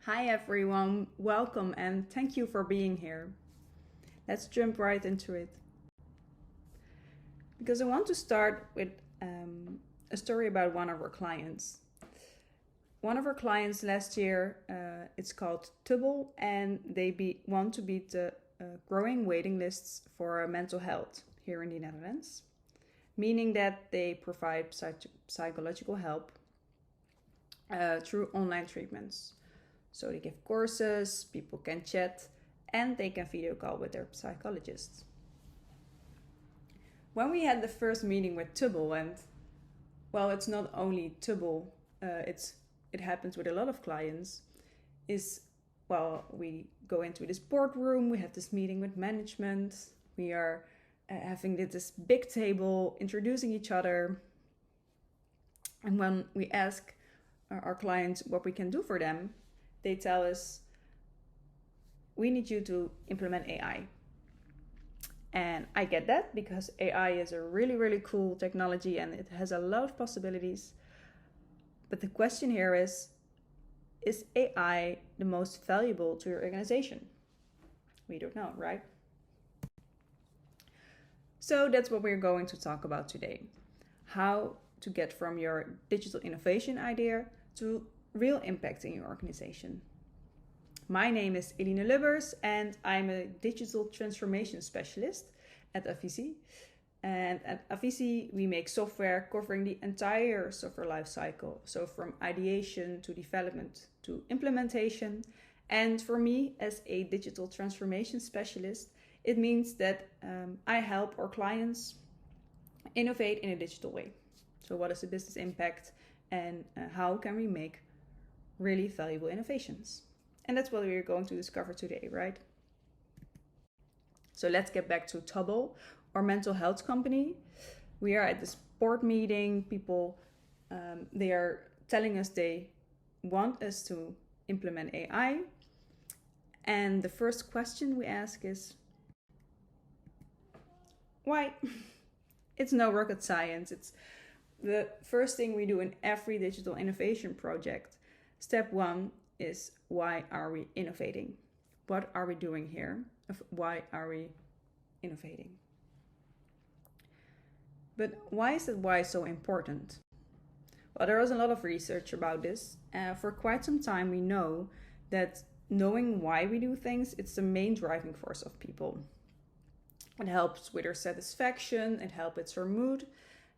Hi everyone, welcome and thank you for being here. Let's jump right into it. Because I want to start with a story about one of our clients. One of our clients last year, it's called Tubble, and they want to beat the growing waiting lists for mental health here in the Netherlands, meaning that they provide psychological help through online treatments. So they give courses, people can chat, and they can video call with their psychologists. When we had the first meeting with Tubble, and well, it's not only Tubble, it happens with a lot of clients, we go into this boardroom, we have this meeting with management, we are having this big table, introducing each other. And when we ask our clients what we can do for them, they tell us, we need you to implement AI. And I get that because AI is a really, really cool technology and it has a lot of possibilities. But the question here is AI the most valuable to your organization? We don't know, right? So that's what we're going to talk about today. How to get from your digital innovation idea to real impact in your organization. My name is Eline Lubbers and I'm a digital transformation specialist at Avisi. And at Avisi, we make software covering the entire software lifecycle. So from ideation to development to implementation. And for me, as a digital transformation specialist, it means that I help our clients innovate in a digital way. So what is the business impact and how can we make really valuable innovations? And that's what we're going to discover today, right? So let's get back to Tubble, our mental health company. We are at this board meeting. People, they are telling us they want us to implement AI. And the first question we ask is, why? It's no rocket science. It's the first thing we do in every digital innovation project. Step one is, why are we innovating? What are we doing here? Why are we innovating? But why is that why so important? Well, there is a lot of research about this. For quite some time, we know that knowing why we do things, it's the main driving force of people. It helps with our satisfaction, it helps with our mood.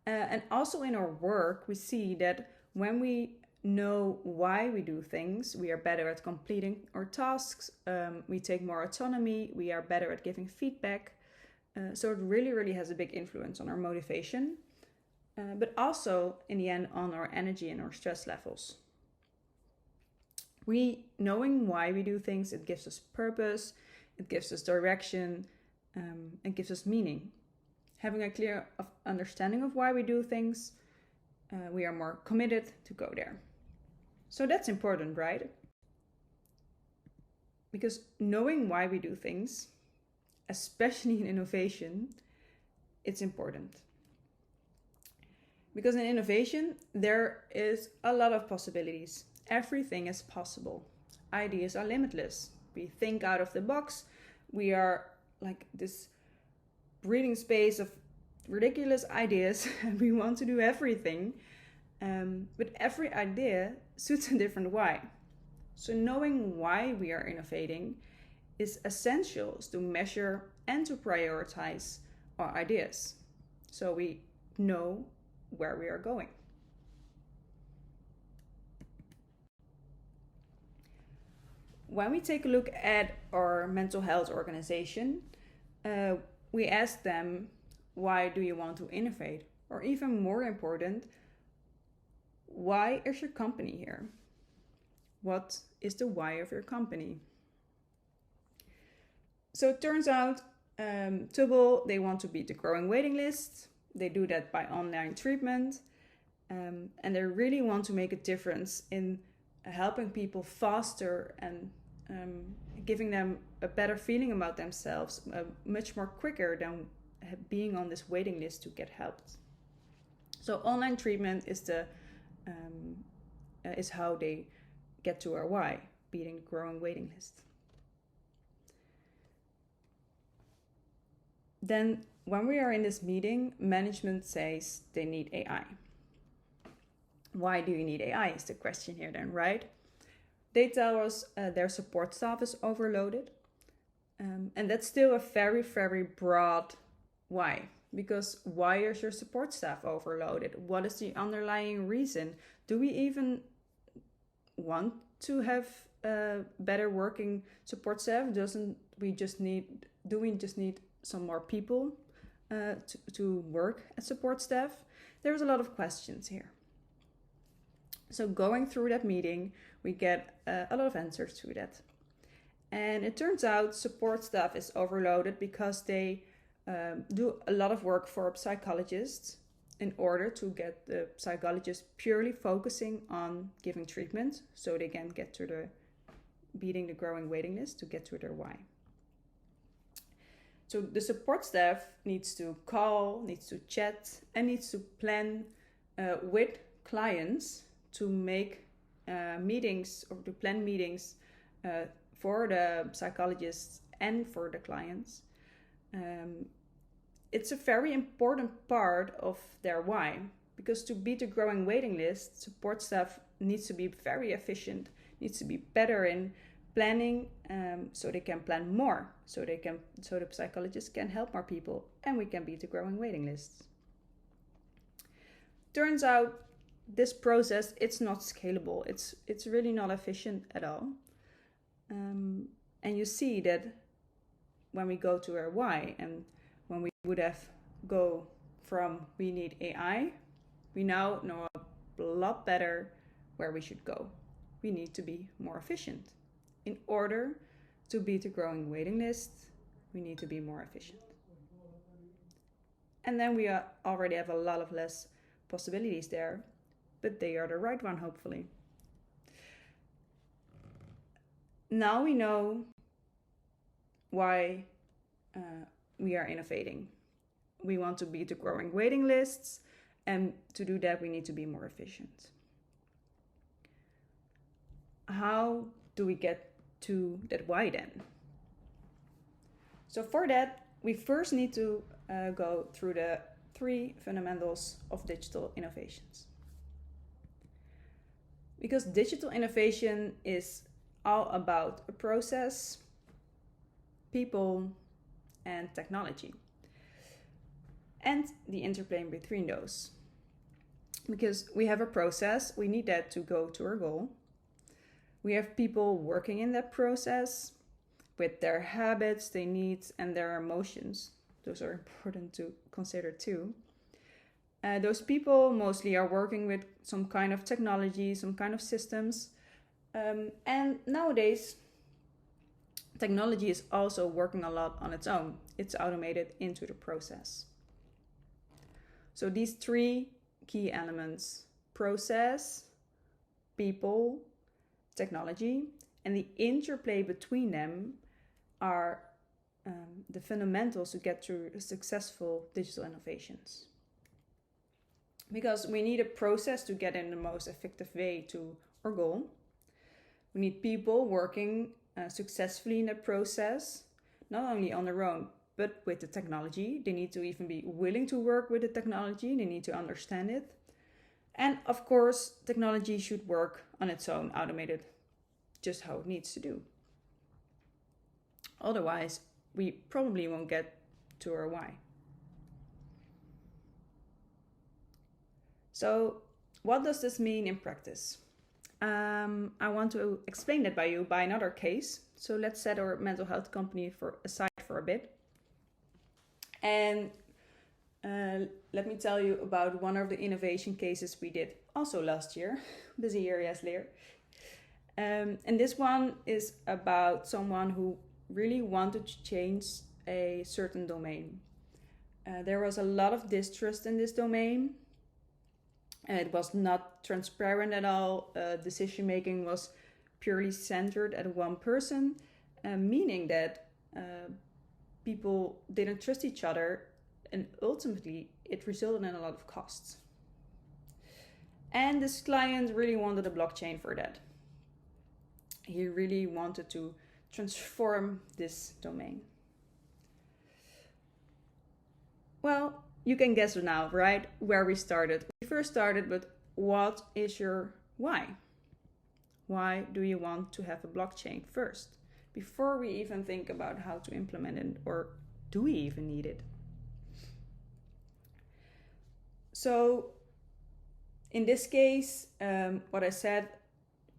And also in our work, we see that when we know why we do things, we are better at completing our tasks, we take more autonomy, we are better at giving feedback. So it really, really has a big influence on our motivation, but also in the end on our energy and our stress levels. Knowing why we do things, it gives us purpose, it gives us direction, it gives us meaning. Having a clear understanding of why we do things, we are more committed to go there. So that's important, right? Because knowing why we do things, especially in innovation, it's important. Because in innovation, there is a lot of possibilities. Everything is possible. Ideas are limitless. We think out of the box. We are like this breathing space of ridiculous ideas and we want to do everything. But every idea suits a different why. So knowing why we are innovating is essential to measure and to prioritize our ideas. So we know where we are going. When we take a look at our mental health organization, we ask them, why do you want to innovate? Or even more important, why is your company here? What is the why of your company? So it turns out Tubble, they want to beat the growing waiting list. They do that by online treatment. And they really want to make a difference in helping people faster and giving them a better feeling about themselves, much more quicker than being on this waiting list to get helped. So online treatment is how they get to our why, beating the growing waiting list. Then when we are in this meeting, management says they need AI. Why do you need AI is the question here then, right? They tell us their support staff is overloaded. And that's still a very, very broad why. Because why is your support staff overloaded? What is the underlying reason? Do we even want to have better working support staff? Do we just need some more people to work as support staff? There's a lot of questions here. So going through that meeting, we get a lot of answers to that. And it turns out support staff is overloaded because they do a lot of work for psychologists in order to get the psychologists purely focusing on giving treatment so they can get to the beating the growing waiting list to get to their why. So the support staff needs to call, needs to chat, and needs to plan with clients to make meetings or to plan meetings for the psychologists and for the clients. It's a very important part of their why, because to beat the growing waiting list, support staff needs to be very efficient, needs to be better in planning, so they can plan more, so the psychologists can help more people, and we can beat the growing waiting lists. Turns out this process, it's not scalable. It's really not efficient at all. And you see that when we go to our why, and when we would have go from we need AI, we now know a lot better where we should go. We need to be more efficient. In order to beat the growing waiting list, we need to be more efficient. And then we already have a lot of less possibilities there, but they are the right one, hopefully. Now we know why we are innovating. We want to beat the growing waiting lists, and to do that, we need to be more efficient. How do we get to that why then? So for that, we first need to go through the 3 fundamentals of digital innovations. Because digital innovation is all about a process, people, and technology, and the interplay between those. Because we have a process, we need that to go to our goal. We have people working in that process with their habits, their needs, and their emotions. Those are important to consider too. Those people mostly are working with some kind of technology, some kind of systems. And nowadays, technology is also working a lot on its own. It's automated into the process. So these 3 key elements, process, people, technology, and the interplay between them are the fundamentals to get to successful digital innovations. Because we need a process to get in the most effective way to our goal. We need people working successfully in the process, not only on their own, but with the technology. They need to even be willing to work with the technology. They need to understand it. And of course, technology should work on its own, automated, just how it needs to do. Otherwise, we probably won't get to our why. So what does this mean in practice? I want to explain that by another case. So let's set our mental health company aside for a bit. And let me tell you about one of the innovation cases we did also last year. Busy year, yes, Lear. And this one is about someone who really wanted to change a certain domain. There was a lot of distrust in this domain. It was not transparent at all. Decision making was purely centered at one person, meaning that people didn't trust each other, and ultimately it resulted in a lot of costs. And this client really wanted a blockchain for that. he really wanted to transform this domain. Well, you can guess now, right, where we started. We first started with what is your why? Why do you want to have a blockchain first? Before we even think about how to implement it, or do we even need it? So in this case, what I said,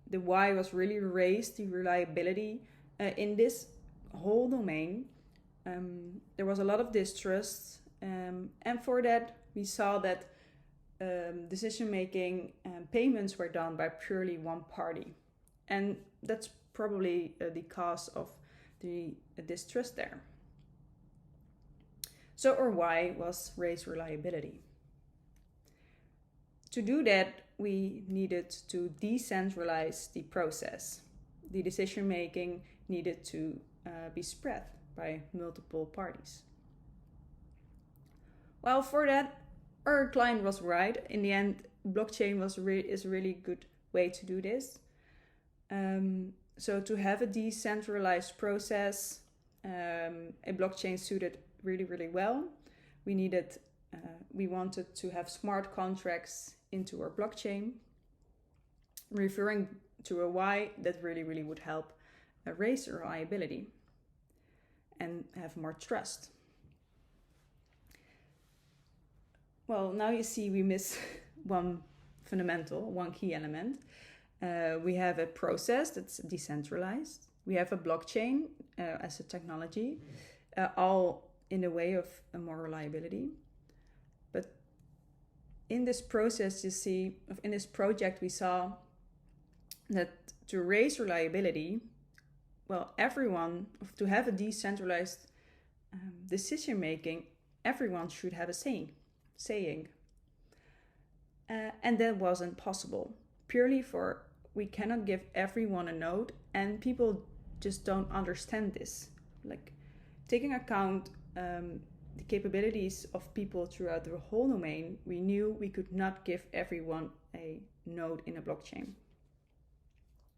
the why was really raise the reliability in this whole domain. There was a lot of distrust, and for that we saw that decision making and payments were done by purely one party, and that's probably the cause of the distrust there. So our why was raise reliability. To do that, we needed to decentralize the process. The decision making needed to be spread by multiple parties. Well, for that, our client was right. In the end, blockchain is a really good way to do this. So to have a decentralized process, a blockchain suited really, really well. We wanted to have smart contracts into our blockchain, referring to a why that really, really would help raise reliability and have more trust. Well, now you see we miss one key element. We have a process that's decentralized. We have a blockchain as a technology, all in the way of more reliability. But in this process, in this project, we saw that to raise reliability, well, to have a decentralized decision making, everyone should have a saying. And that wasn't possible. We cannot give everyone a node, and people just don't understand this. Like, taking account the capabilities of people throughout the whole domain, we knew we could not give everyone a node in a blockchain.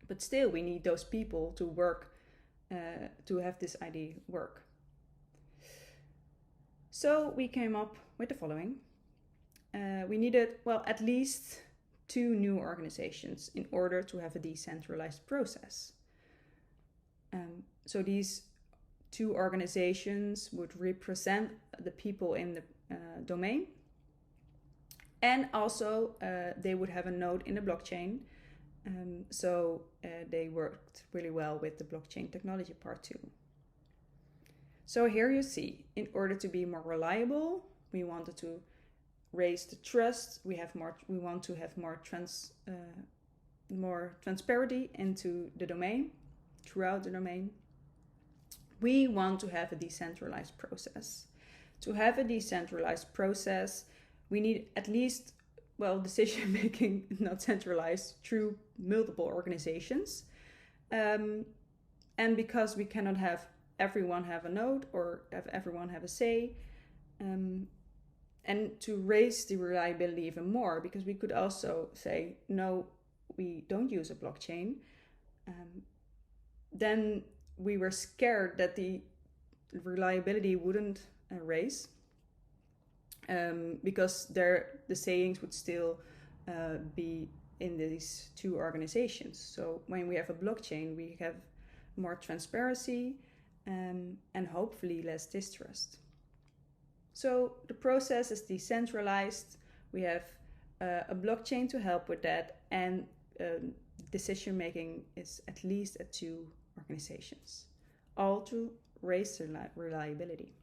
But still, we need those people to work, to have this idea work. So we came up with the following. We needed, at least 2 new organizations in order to have a decentralized process. So these 2 organizations would represent the people in the domain, and also they would have a node in the blockchain. So they worked really well with the blockchain technology part too. So here you see, in order to be more reliable, we wanted to raise the trust. We want to have more transparency into the domain, throughout the domain. We want to have a decentralized process. To have a decentralized process, we need at least, decision making not centralized through multiple organizations. And because we cannot have everyone have a node or have everyone have a say, and to raise the reliability even more, because we could also say, no, we don't use a blockchain. Then we were scared that the reliability wouldn't raise, because the sayings would still be in these 2 organizations. So when we have a blockchain, we have more transparency and hopefully less distrust. So the process is decentralized. We have a blockchain to help with that, and decision making is at least at 2 organizations, all to raise the reliability.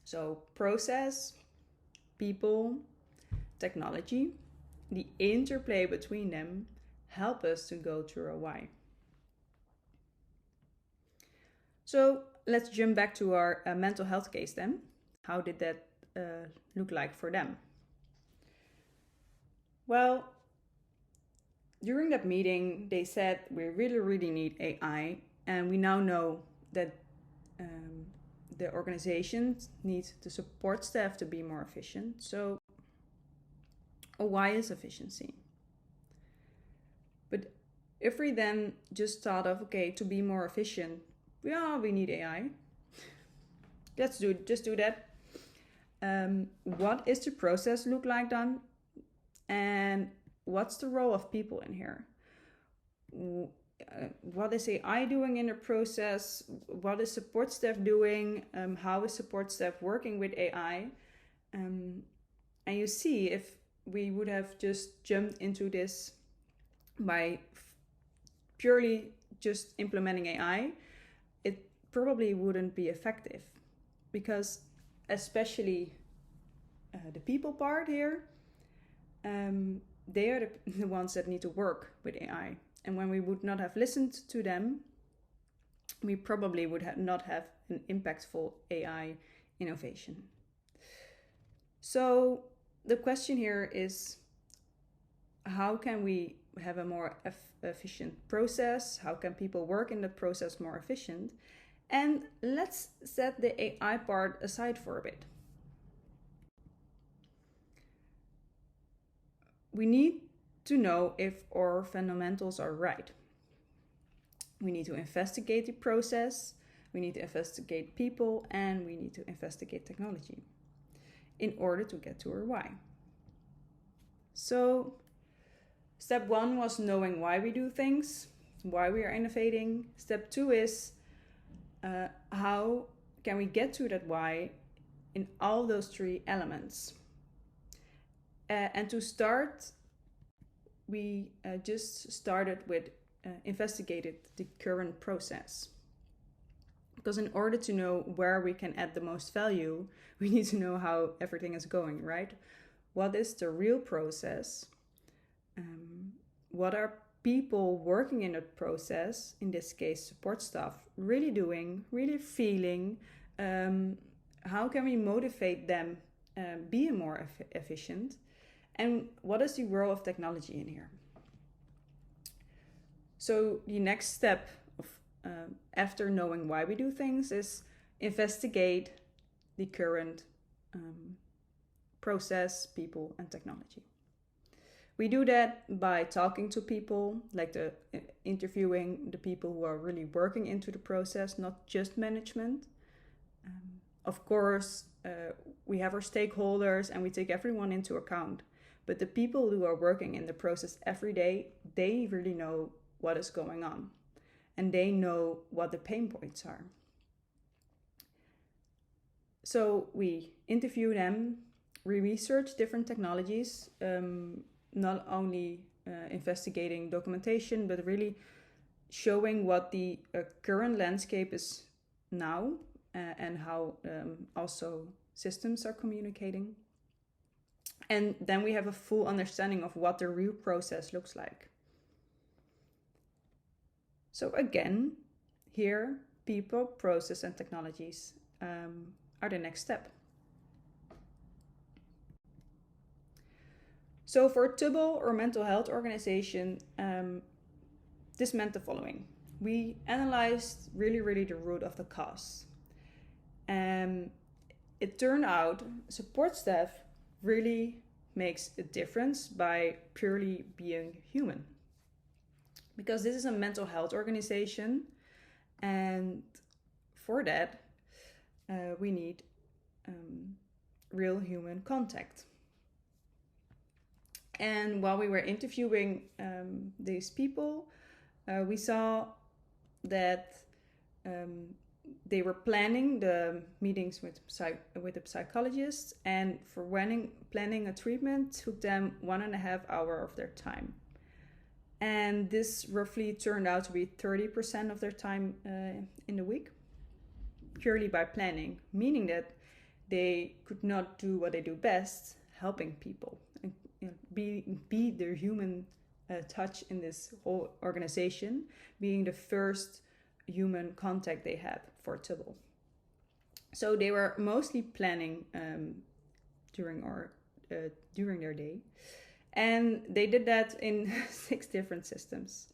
So process, people, technology, the interplay between them help us to go through a why. So let's jump back to our mental health case then. How did that look like for them? Well, during that meeting, they said we really, really need AI, and we now know that the organizations need the support staff to be more efficient. So why is efficiency? But if we then just thought of, okay, to be more efficient, we need AI. Just do that. What is the process look like then? And what's the role of people in here? What is AI doing in the process? What is support staff doing? How is support staff working with AI? And you see, if we would have just jumped into this by purely just implementing AI, it probably wouldn't be effective, because especially the people part here, they are the ones that need to work with AI. And when we would not have listened to them, we probably would not have an impactful AI innovation. So the question here is, how can we have a more efficient process? How can people work in the process more efficient? And let's set the AI part aside for a bit. We need to know if our fundamentals are right. We need to investigate the process, we need to investigate people, and we need to investigate technology in order to get to our why. So step 1 was knowing why we do things, why we are innovating. Step 2 is how can we get to that why in all those 3 elements. And to start, we just started with investigated the current process. Because in order to know where we can add the most value, we need to know how everything is going, right? What is the real process? What are people working in the process, in this case support staff, really doing, really feeling? How can we motivate them being more efficient? And what is the role of technology in here? So the next step of after knowing why we do things is investigate the current process, people, and technology. We do that by talking to people, like interviewing the people who are really working into the process, not just management. Of course, we have our stakeholders and we take everyone into account. But the people who are working in the process every day, they really know what is going on. And they know what the pain points are. So we interview them, we research different technologies, not only investigating documentation, but really showing what the current landscape is now and how also systems are communicating. And then we have a full understanding of what the real process looks like. So again, here, people, process, and technologies are the next step. So for Tubble or mental health organization, this meant the following. We analyzed really the root of the cause. It turned out support staff really makes a difference by purely being human. Because this is a mental health organization, and for that we need real human contact. And while we were interviewing these people, we saw that they were planning the meetings with the psychologists, and for planning a treatment took them 1.5 hours of their time. And this roughly turned out to be 30% of their time in the week, purely by planning, meaning that they could not do what they do best, helping people, and be their human touch in this whole organization, being the first human contact they had for Tubble. So they were mostly planning during their day, and they did that in 6 different systems.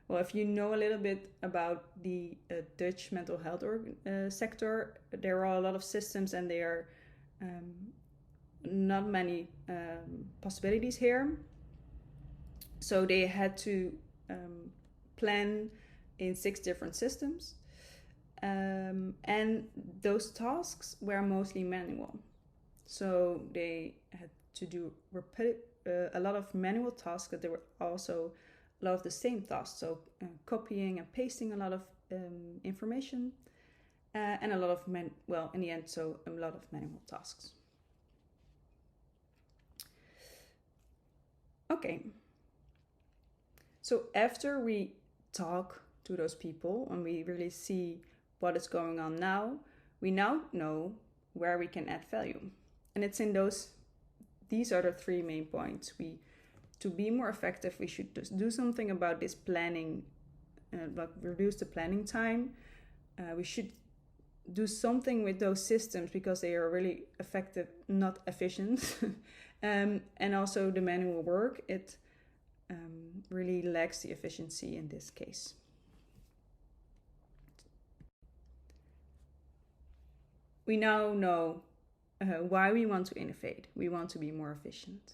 Well, if you know a little bit about the Dutch mental health sector, there are a lot of systems and there are not many possibilities here. So they had to plan in 6 different systems. And those tasks were mostly manual. So they had to do a lot of manual tasks, but there were also a lot of the same tasks. So copying and pasting a lot of information and a lot of, in the end, so a lot of manual tasks. Okay. So after we talk to those people and we really see what is going on now, we now know where we can add value. And it's in these are the 3 main points. To be more effective, we should just do something about this planning, reduce the planning time. We should do something with those systems because they are really effective, not efficient. And also the manual work, it really lacks the efficiency in this case. We now know why we want to innovate. We want to be more efficient.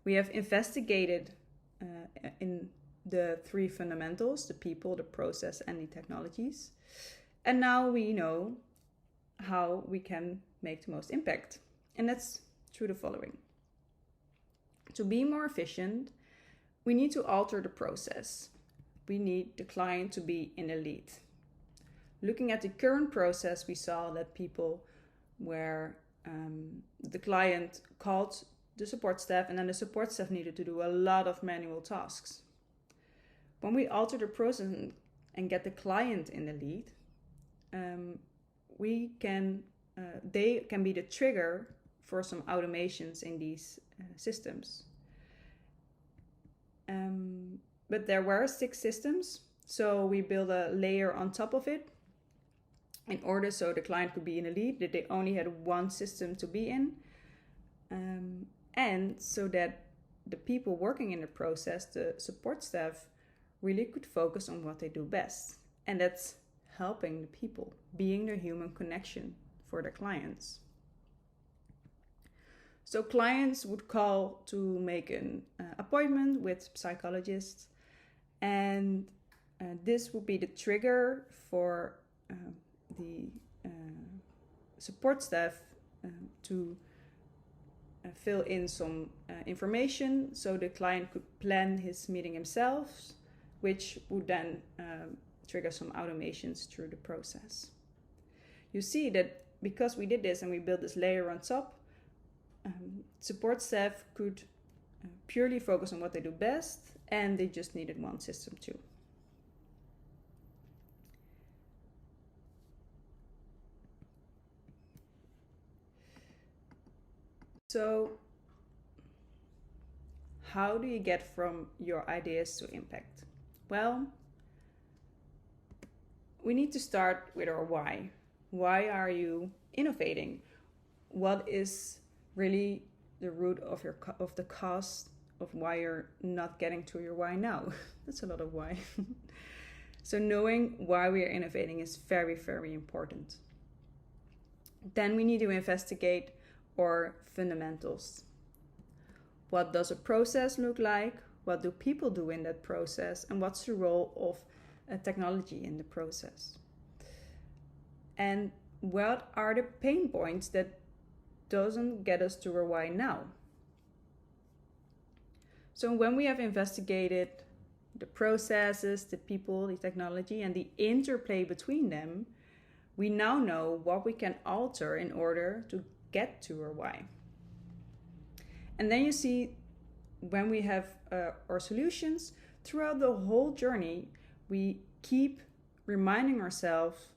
We have investigated in the 3 fundamentals, the people, the process, and the technologies. And now we know how we can make the most impact. And that's through the following. To be more efficient, we need to alter the process. We need the client to be in the lead. Looking at the current process, we saw that people where the client called the support staff and then the support staff needed to do a lot of manual tasks. When we alter the process and get the client in the lead, they can be the trigger for some automations in these systems. But there were 6 systems, so we built a layer on top of it in order so the client could be in the lead, that they only had 1 system to be in, and so that the people working in the process, the support staff, really could focus on what they do best. And that's helping the people, being the human connection for their clients. So clients would call to make an appointment with psychologists, and this would be the trigger for the support staff to fill in some information so the client could plan his meeting himself, which would then trigger some automations through the process. You see that because we did this and we built this layer on top, support staff could purely focus on what they do best, and they just needed 1 system too. So, how do you get from your ideas to impact? Well, we need to start with our why. Why are you innovating? What is really the root of the cause of why you're not getting to your why now? That's a lot of why. So knowing why we are innovating is very, very important. Then we need to investigate our fundamentals. What does a process look like? What do people do in that process? And what's the role of technology in the process? And what are the pain points that doesn't get us to our why now? So when we have investigated the processes, the people, the technology, and the interplay between them, we now know what we can alter in order to get to our why. And then you see, when we have our solutions, throughout the whole journey, we keep reminding ourselves,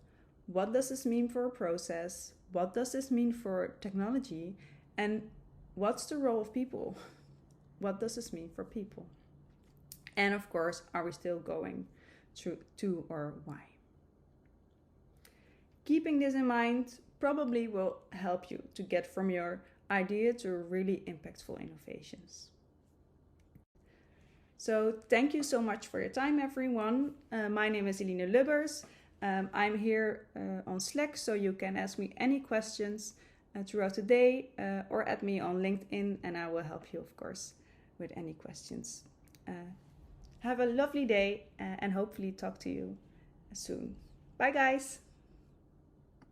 what does this mean for a process? What does this mean for technology? And what's the role of people? What does this mean for people? And of course, are we still going to our why? Keeping this in mind probably will help you to get from your idea to really impactful innovations. So thank you so much for your time, everyone. My name is Eline Lubbers. I'm here on Slack, so you can ask me any questions throughout the day or add me on LinkedIn, and I will help you, of course, with any questions. Have a lovely day and hopefully talk to you soon. Bye, guys.